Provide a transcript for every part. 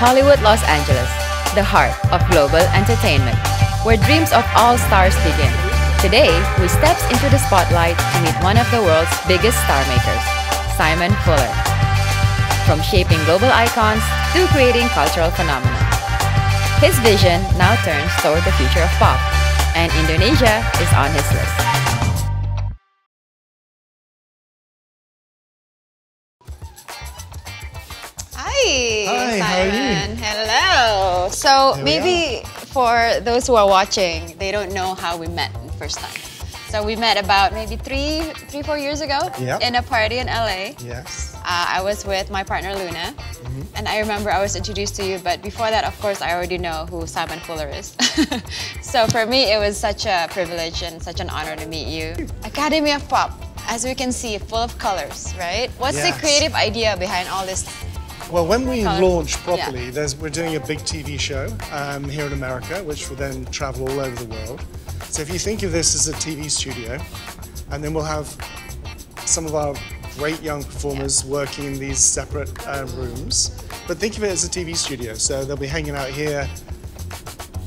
Hollywood, Los Angeles, the heart of global entertainment, where dreams of all stars begin. Today, we steps into the spotlight to meet one of the world's biggest star makers, Simon Fuller. From shaping global icons to creating cultural phenomena, his vision now turns toward the future of pop, and Indonesia is on his list. Hi, how are you? Simon. Hello. So maybe for those who are watching, they don't know how we met the first time. So we met about maybe three, 4 years ago in a party in LA. Yes. I was with my partner Luna, and I remember I was introduced to you, but before that, of course, I already know who Simon Fuller is. So for me, it was such a privilege and such an honor to meet you. Academy of Pop, as we can see, full of colors, right? What's the creative idea behind all this? Well, when we launch properly, we're doing a big TV show here in America, which will then travel all over the world. So if you think of this as a TV studio, and then we'll have some of our great young performers working in these separate rooms. But think of it as a TV studio. So they'll be hanging out here,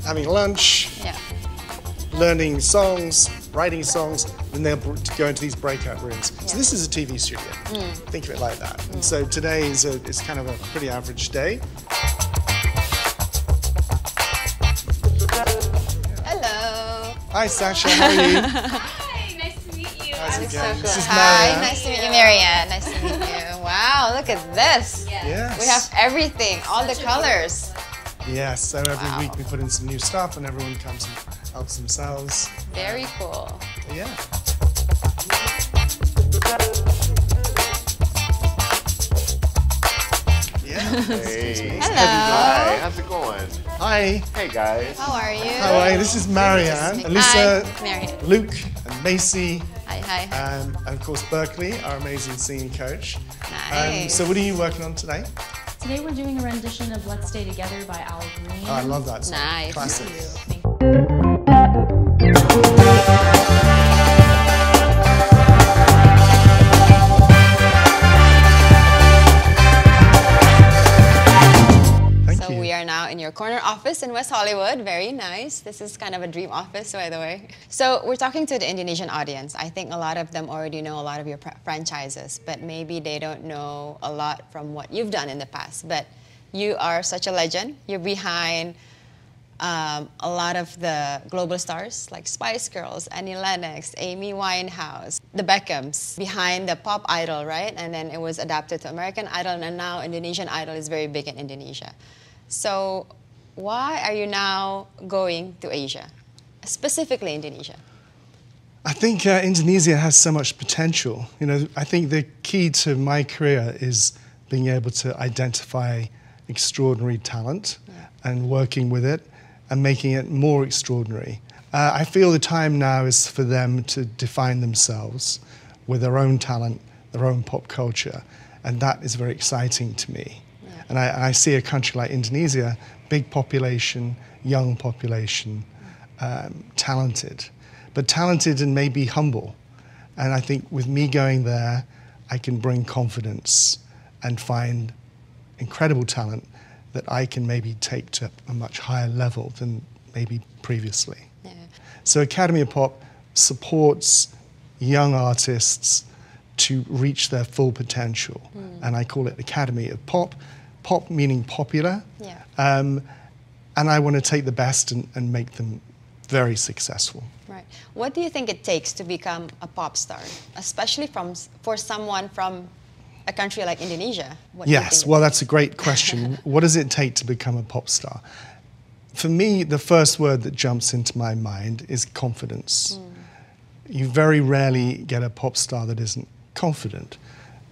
having lunch, learning songs, writing songs, and they'll go into these breakout rooms. So this is a TV studio. Think of it like that. And so today is kind of a pretty average day. Hello. Hi, Sasha. How are you? Hi, nice to meet you. How's it So going? cool. This is Hi, Marianne. nice to meet you, Marianne. Nice to meet you. Wow, look at this. Yes. We have everything, all the colors. Yes, so every week we put in some new stuff and everyone comes and helps themselves. Very cool. Yeah. Hey. Hello. Hi, how's it going? Hi. Hey guys. How are you? How are you? This is Marianne, Alyssa, Hi, Marianne. Luke, and Macy, Hi, hi. and of course Berkeley, our amazing singing coach. Nice. So what are you working on today? Today we're doing a rendition of Let's Stay Together by Al Green. Oh, I love that song. Nice. Classic. Thank you. Thank So you. we are now in your corner office in West Hollywood. Very nice. This is kind of a dream office, by the way. So we're talking to the Indonesian audience. I think a lot of them already know a lot of your franchises, but maybe they don't know a lot from what you've done in the past. But you are such a legend. You're behind a lot of the global stars like Spice Girls, Annie Lennox, Amy Winehouse, the Beckhams, behind the Pop Idol, right? And then it was adapted to American Idol, and now Indonesian Idol is very big in Indonesia. So why are you now going to Asia, specifically Indonesia? I think Indonesia has so much potential. You know, I think the key to my career is being able to identify extraordinary talent and working with it and making it more extraordinary. I feel the time now is for them to define themselves with their own talent, their own pop culture, and that is very exciting to me. And I see a country like Indonesia, big population, young population, talented, but talented and maybe humble. And I think with me going there, I can bring confidence and find incredible talent that I can maybe take to a much higher level than maybe previously. Yeah. So Academy of Pop supports young artists to reach their full potential. And I call it Academy of Pop, pop meaning popular. Yeah. And I want to take the best and make them very successful. Right. What do you think it takes to become a pop star, especially for someone from a country like Indonesia? What do you Yes, think well, that's a great question. What does it take to become a pop star? For me, the first word that jumps into my mind is confidence. You very rarely get a pop star that isn't confident.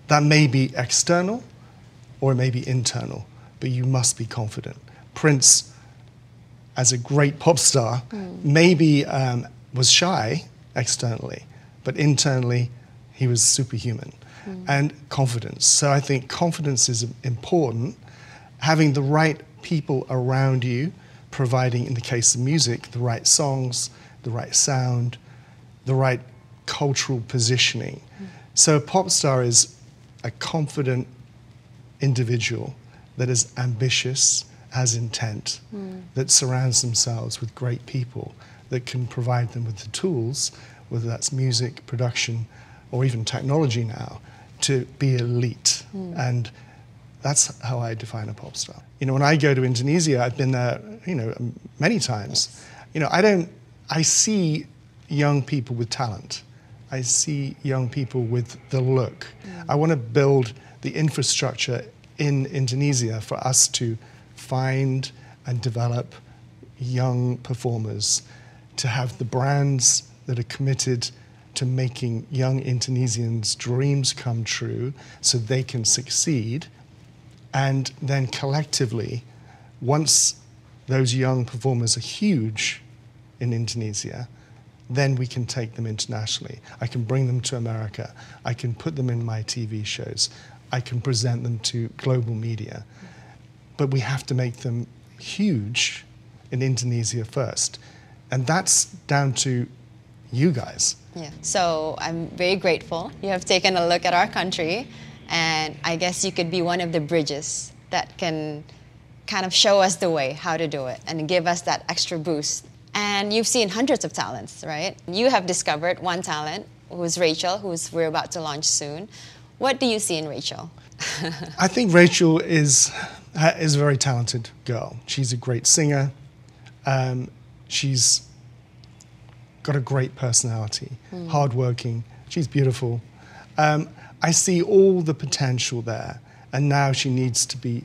That may be external or it may be internal, but you must be confident. Prince, as a great pop star, maybe was shy externally, but internally he was superhuman. And confidence. So I think confidence is important. Having the right people around you, providing, in the case of music, the right songs, the right sound, the right cultural positioning. So a pop star is a confident individual that is ambitious has intent, that surrounds themselves with great people that can provide them with the tools, whether that's music, production, or even technology now, to be elite. And that's how I define a pop star. You know, when I go to Indonesia, I've been there, you know, many times. Yes. You know, I see young people with talent. I see young people with the look. I want to build the infrastructure in Indonesia for us to find and develop young performers, to have the brands that are committed to making young Indonesians' dreams come true so they can succeed. And then collectively, once those young performers are huge in Indonesia, then we can take them internationally. I can bring them to America. I can put them in my TV shows. I can present them to global media. But we have to make them huge in Indonesia first. And that's down to you guys. Yeah. So I'm very grateful. You have taken a look at our country, and I guess you could be one of the bridges that can kind of show us the way how to do it and give us that extra boost. And you've seen hundreds of talents, right? You have discovered one talent, who's Rachel, we're about to launch soon. What do you see in Rachel? I think Rachel is a very talented girl. She's a great singer. She's got a great personality, hardworking. She's beautiful. I see all the potential there, and now she needs to be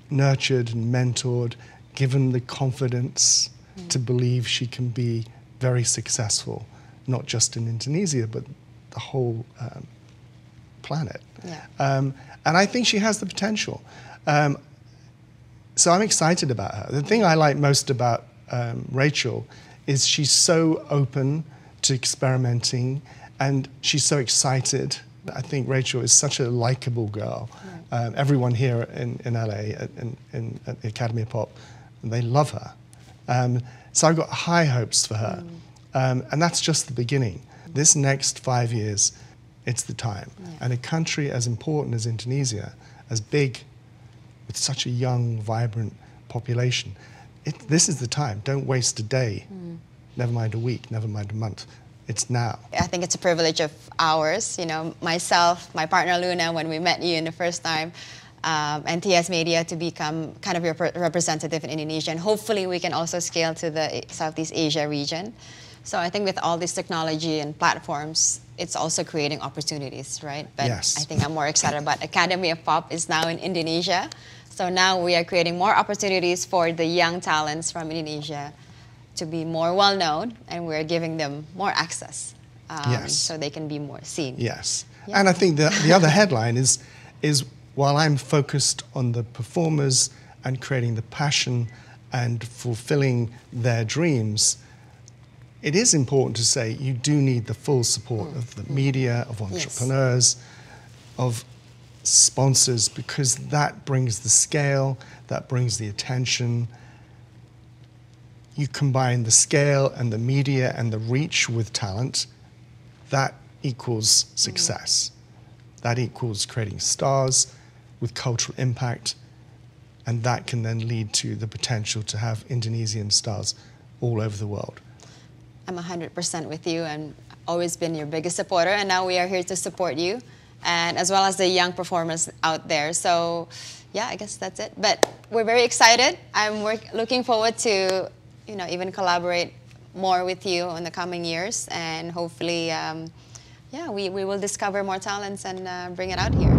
nurtured and mentored, given the confidence to believe she can be very successful, not just in Indonesia, but the whole planet. Yeah. And I think she has the potential. So I'm excited about her. The thing I like most about Rachel is she's so open to experimenting, and she's so excited. I think Rachel is such a likable girl. Right. Everyone here in LA at the Academy of Pop, they love her. So I've got high hopes for her. And that's just the beginning. This next 5 years, it's the time. Yeah. And a country as important as Indonesia, as big, with such a young, vibrant population, this is the time. Don't waste a day, never mind a week, never mind a month. It's now. I think it's a privilege of ours. You know, myself, my partner Luna, when we met you in the first time, and TS Media to become kind of your representative in Indonesia. And hopefully we can also scale to the Southeast Asia region. So I think with all this technology and platforms, it's also creating opportunities, right? But yes. I think I'm more excited about Academy of Pop is now in Indonesia. So now we are creating more opportunities for the young talents from Indonesia to be more well-known, and we're giving them more access yes. so they can be more seen. Yes. Yeah. And I think the other headline is while I'm focused on the performers and creating the passion and fulfilling their dreams, it is important to say you do need the full support of the media, of entrepreneurs, yes. of sponsors, because that brings the scale, that brings the attention. You combine the scale and the media and the reach with talent, that equals success. That equals creating stars with cultural impact, and that can then lead to the potential to have Indonesian stars all over the world. I'm 100% with you, and always been your biggest supporter, and now we are here to support you, and as well as the young performers out there. So yeah, I guess that's it. But we're very excited. I'm looking forward to even collaborate more with you in the coming years, and hopefully yeah, we will discover more talents and bring it out here.